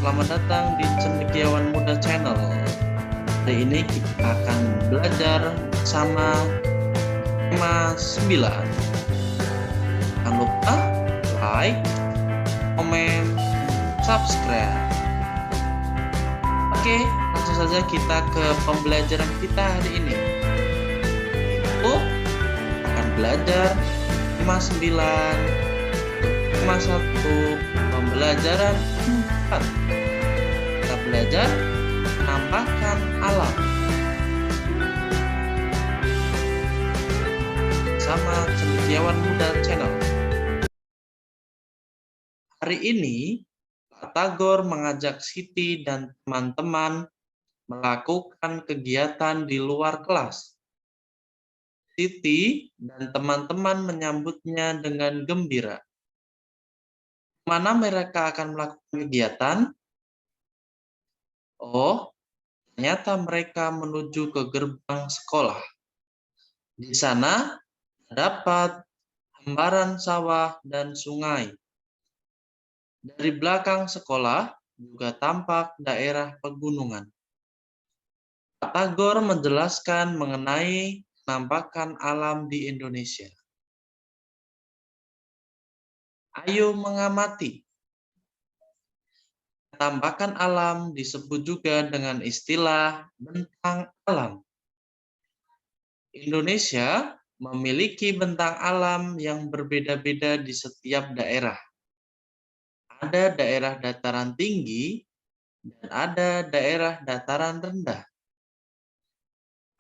selamat datang di Cendekiawan Muda Channel. Hari ini kita akan belajar bersama tema 9. Jangan lupa like, komen, subscribe. Oke, langsung saja kita ke pembelajaran kita hari ini. Itu akan belajar tema 9. Tema 1, pembelajaran 4. Kita belajar penampakan alam sama Cendekiawan Muda Channel. Hari ini Pak Tagor mengajak Siti dan teman-teman melakukan kegiatan di luar kelas. Siti dan teman-teman menyambutnya dengan gembira. Mana mereka akan melakukan kegiatan? Oh, ternyata mereka menuju ke gerbang sekolah. Di sana terdapat hamparan sawah dan sungai. Dari belakang sekolah juga tampak daerah pegunungan. Pak Tagor menjelaskan mengenai penampakan alam di Indonesia. Ayo mengamati. Penampakan alam disebut juga dengan istilah bentang alam. Indonesia memiliki bentang alam yang berbeda-beda di setiap daerah. Ada daerah dataran tinggi dan ada daerah dataran rendah.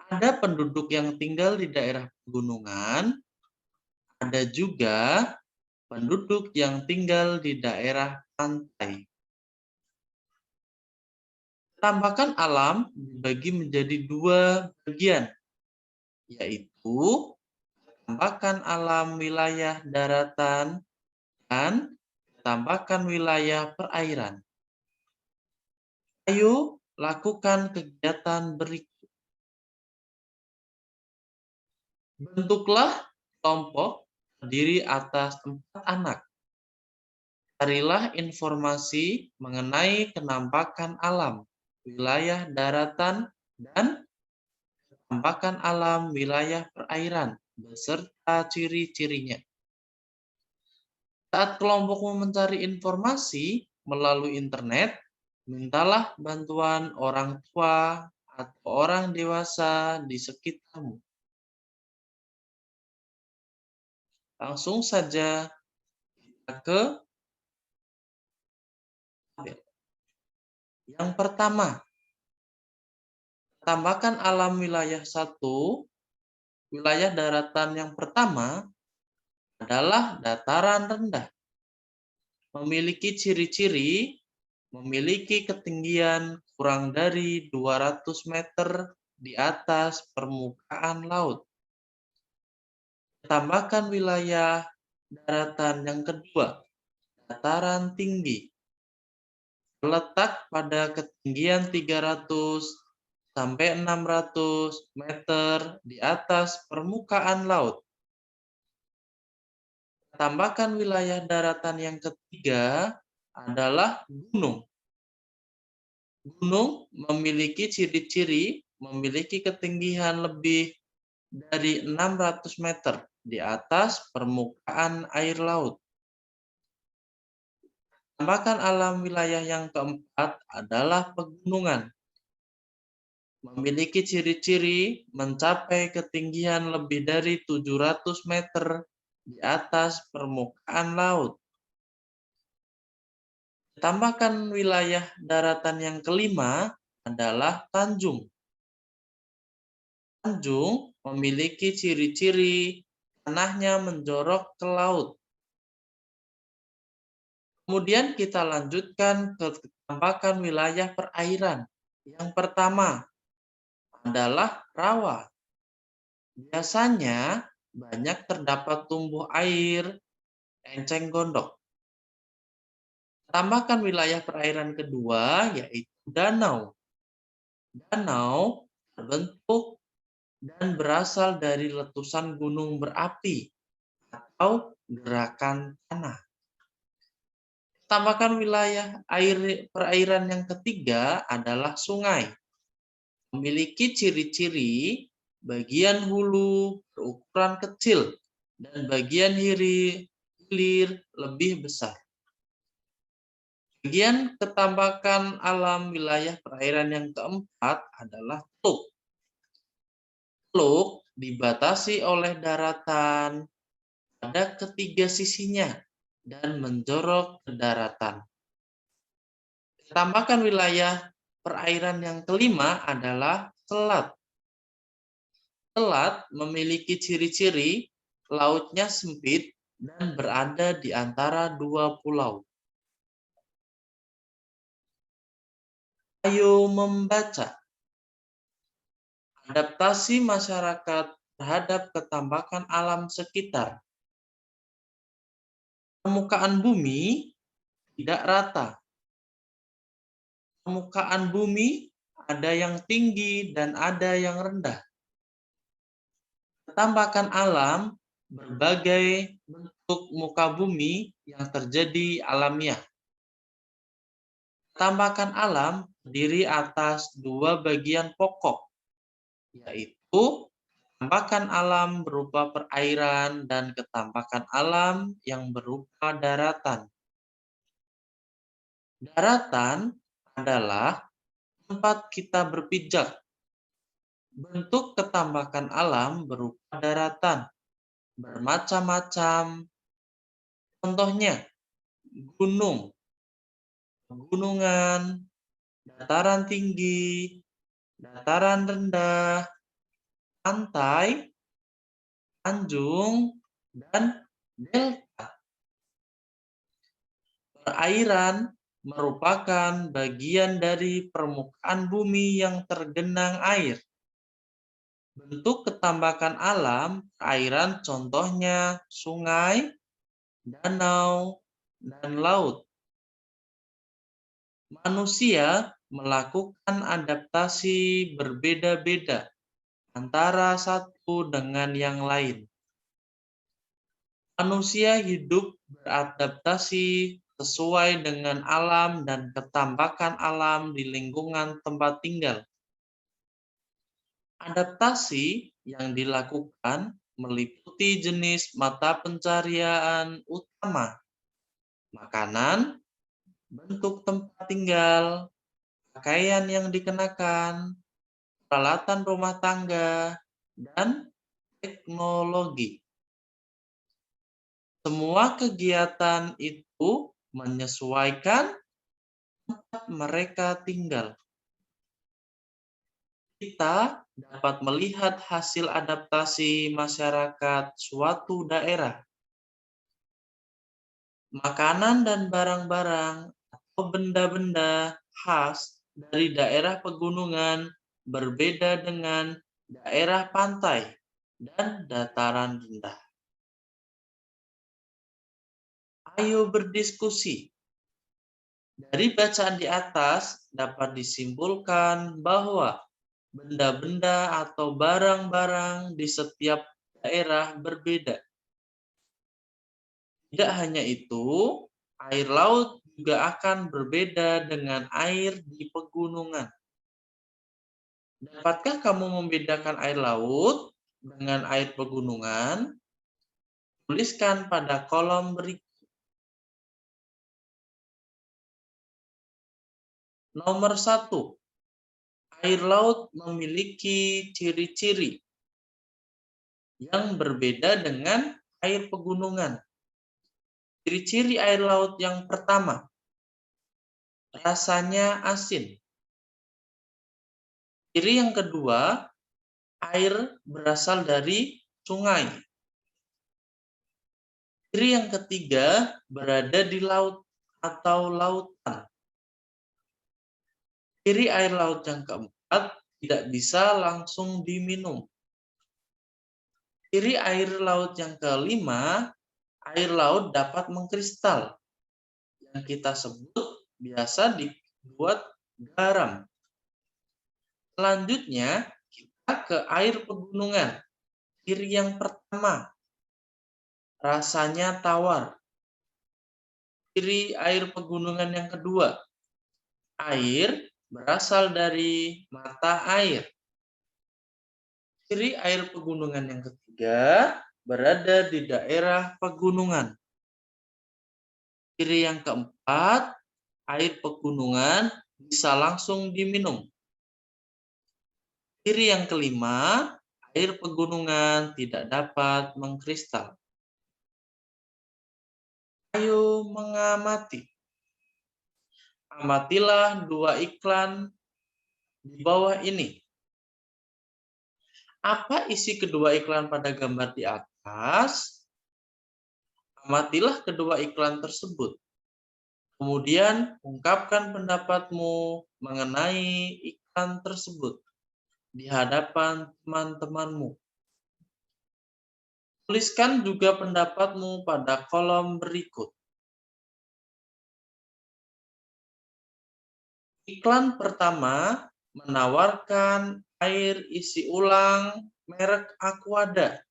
Ada penduduk yang tinggal di daerah pegunungan, ada juga penduduk yang tinggal di daerah pantai. Penampakan alam dibagi menjadi 2 bagian, yaitu penampakan alam wilayah daratan dan penampakan wilayah perairan. Ayo lakukan kegiatan berikut. Bentuklah kelompok terdiri atas 4 anak. Carilah informasi mengenai penampakan alam wilayah daratan dan penampakan alam wilayah perairan beserta ciri-cirinya. Saat kelompokmu mencari informasi melalui internet, mintalah bantuan orang tua atau orang dewasa di sekitarmu. Langsung saja kita ke tabel. Yang pertama, penampakan alam wilayah 1, wilayah daratan yang pertama adalah dataran rendah. Memiliki ciri-ciri, memiliki ketinggian kurang dari 200 meter di atas permukaan laut. Tambahkan wilayah daratan yang kedua, dataran tinggi. Terletak pada ketinggian 300 sampai 600 meter di atas permukaan laut. Tambahkan wilayah daratan yang ketiga adalah gunung. Gunung memiliki ciri-ciri memiliki ketinggian lebih dari 600 meter di atas permukaan air laut. Tambahkan alam wilayah yang keempat adalah pegunungan. Memiliki ciri-ciri mencapai ketinggian lebih dari 700 meter di atas permukaan laut. Tambahkan wilayah daratan yang kelima adalah tanjung. Tanjung memiliki ciri-ciri tanahnya menjorok ke laut. Kemudian kita lanjutkan ke penampakan wilayah perairan. Yang pertama adalah rawa. Biasanya banyak terdapat tumbuh air, enceng gondok. Tambahkan wilayah perairan kedua yaitu danau. Danau terbentuk dan berasal dari letusan gunung berapi atau gerakan tanah. Tambahkan wilayah perairan yang ketiga adalah sungai. Memiliki ciri-ciri bagian hulu berukuran kecil dan bagian hilir lebih besar. Bagian ketambakan alam wilayah perairan yang keempat adalah teluk. Teluk dibatasi oleh daratan pada ketiga sisinya dan menjorok ke daratan. Tambahkan wilayah perairan yang kelima adalah selat. Selat memiliki ciri-ciri lautnya sempit dan berada di antara dua pulau. Ayo membaca. Adaptasi masyarakat terhadap ketambakan alam sekitar. Permukaan bumi tidak rata. Permukaan bumi ada yang tinggi dan ada yang rendah. Ketambakan alam berbagai bentuk muka bumi yang terjadi alamiah. Ketambakan alam terdiri atas dua bagian pokok, yaitu ketambakan alam berupa perairan dan ketambakan alam yang berupa daratan. Daratan adalah tempat kita berpijak. Bentuk ketambakan alam berupa daratan bermacam-macam. Contohnya, gunung, pegunungan, dataran tinggi, dataran rendah, pantai, tanjung, dan delta. Perairan merupakan bagian dari permukaan bumi yang tergenang air. Bentuk ketambakan alam perairan contohnya sungai, danau, dan laut. Manusia melakukan adaptasi berbeda-beda antara satu dengan yang lain. Manusia hidup beradaptasi sesuai dengan alam dan ketambakan alam di lingkungan tempat tinggal. Adaptasi yang dilakukan meliputi jenis mata pencarian utama, makanan, bentuk tempat tinggal, pakaian yang dikenakan, peralatan rumah tangga, dan teknologi. Semua kegiatan itu menyesuaikan tempat mereka tinggal. Kita dapat melihat hasil adaptasi masyarakat suatu daerah. Makanan dan barang-barang atau benda-benda khas dari daerah pegunungan berbeda dengan daerah pantai dan dataran rendah. Ayo berdiskusi. Dari bacaan di atas dapat disimpulkan bahwa benda-benda atau barang-barang di setiap daerah berbeda. Tidak hanya itu, air laut juga akan berbeda dengan air di pegunungan. Dapatkah kamu membedakan air laut dengan air pegunungan? Tuliskan pada kolom berikut. Nomor 1. Air laut memiliki ciri-ciri yang berbeda dengan air pegunungan. Ciri-ciri air laut yang pertama, rasanya asin. Ciri yang kedua, air berasal dari sungai. Ciri yang ketiga, berada di laut atau lautan. Ciri air laut yang keempat, tidak bisa langsung diminum. Ciri air laut yang kelima, air laut dapat mengkristal, yang kita sebut biasa dibuat garam. Selanjutnya, kita ke air pegunungan. Ciri yang pertama, rasanya tawar. Ciri air pegunungan yang kedua, air berasal dari mata air. Ciri air pegunungan yang ketiga, berada di daerah pegunungan. Ciri yang keempat, air pegunungan bisa langsung diminum. Ciri yang kelima, air pegunungan tidak dapat mengkristal. Ayo mengamati. Amatilah dua iklan di bawah ini. Apa isi kedua iklan pada gambar di atas? Amatilah kedua iklan tersebut. Kemudian ungkapkan pendapatmu mengenai iklan tersebut di hadapan teman-temanmu. Tuliskan juga pendapatmu pada kolom berikut. Iklan pertama menawarkan air isi ulang merek Aquada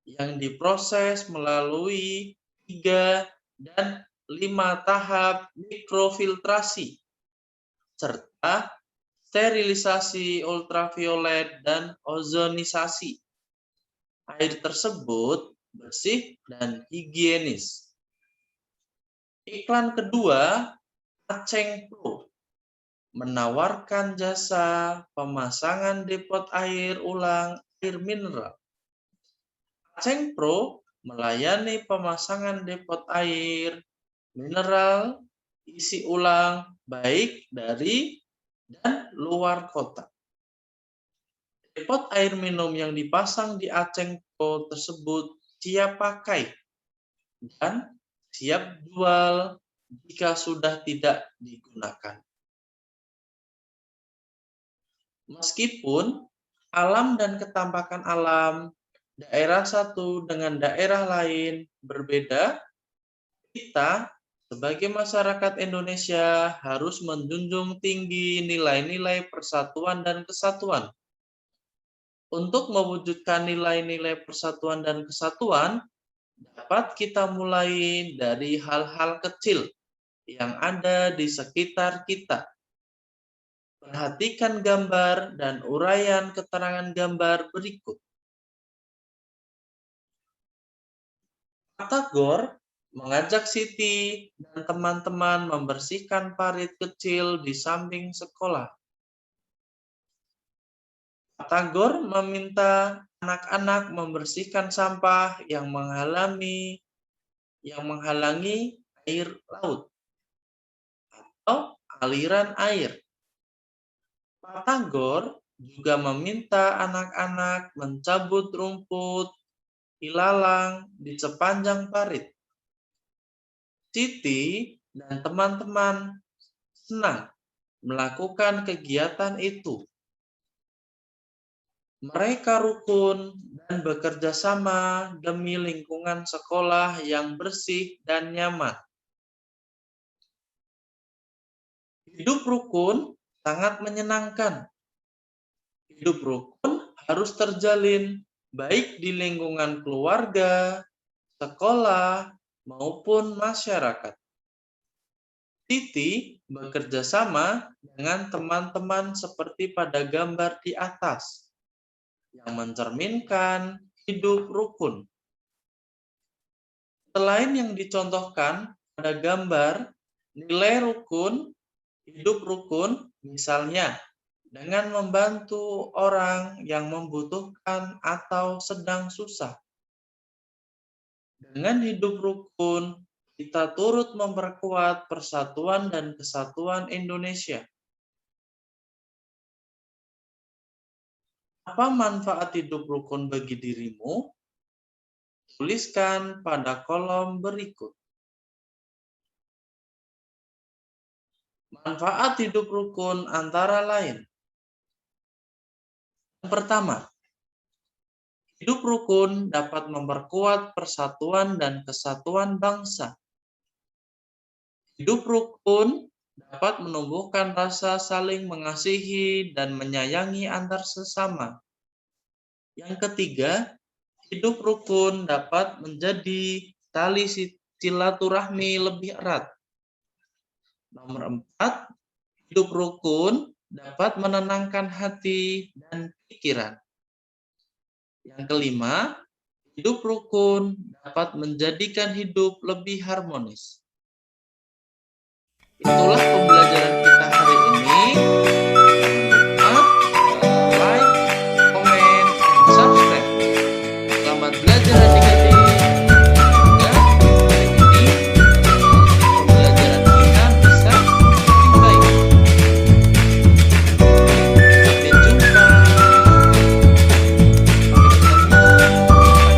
yang diproses melalui 3 dan 5 tahap mikrofiltrasi serta sterilisasi ultraviolet dan ozonisasi. Air tersebut bersih dan higienis. Iklan kedua, Aceng Pro, menawarkan jasa pemasangan depot air ulang air mineral. Aceng Pro melayani pemasangan depot air mineral isi ulang baik dari dan luar kota. Depot air minum yang dipasang di Aceng Pro tersebut siap pakai dan siap jual jika sudah tidak digunakan. Meskipun alam dan ketampakan alam daerah satu dengan daerah lain berbeda, kita sebagai masyarakat Indonesia harus menjunjung tinggi nilai-nilai persatuan dan kesatuan. Untuk mewujudkan nilai-nilai persatuan dan kesatuan, dapat kita mulai dari hal-hal kecil yang ada di sekitar kita. Perhatikan gambar dan uraian keterangan gambar berikut. Tagor mengajak Siti dan teman-teman membersihkan parit kecil di samping sekolah. Tagor meminta anak-anak membersihkan sampah yang menghalangi air laut atau aliran air. Pak Tagor juga meminta anak-anak mencabut rumput ilalang di sepanjang parit. Siti dan teman-teman senang melakukan kegiatan itu. Mereka rukun dan bekerja sama demi lingkungan sekolah yang bersih dan nyaman. Hidup rukun sangat menyenangkan. Hidup rukun harus terjalin baik di lingkungan keluarga, sekolah, maupun masyarakat. Titi bekerja sama dengan teman-teman seperti pada gambar di atas, yang mencerminkan hidup rukun. Selain yang dicontohkan pada gambar, nilai rukun, hidup rukun, misalnya dengan membantu orang yang membutuhkan atau sedang susah. Dengan hidup rukun, kita turut memperkuat persatuan dan kesatuan Indonesia. Apa manfaat hidup rukun bagi dirimu? Tuliskan pada kolom berikut. Manfaat hidup rukun antara lain. Yang pertama, hidup rukun dapat memperkuat persatuan dan kesatuan bangsa. Hidup rukun dapat menumbuhkan rasa saling mengasihi dan menyayangi antar sesama. Yang ketiga, hidup rukun dapat menjadi tali silaturahmi lebih erat. Nomor 4, hidup rukun dapat menenangkan hati dan pikiran. Yang kelima, hidup rukun dapat menjadikan hidup lebih harmonis. Itulah pembelajaran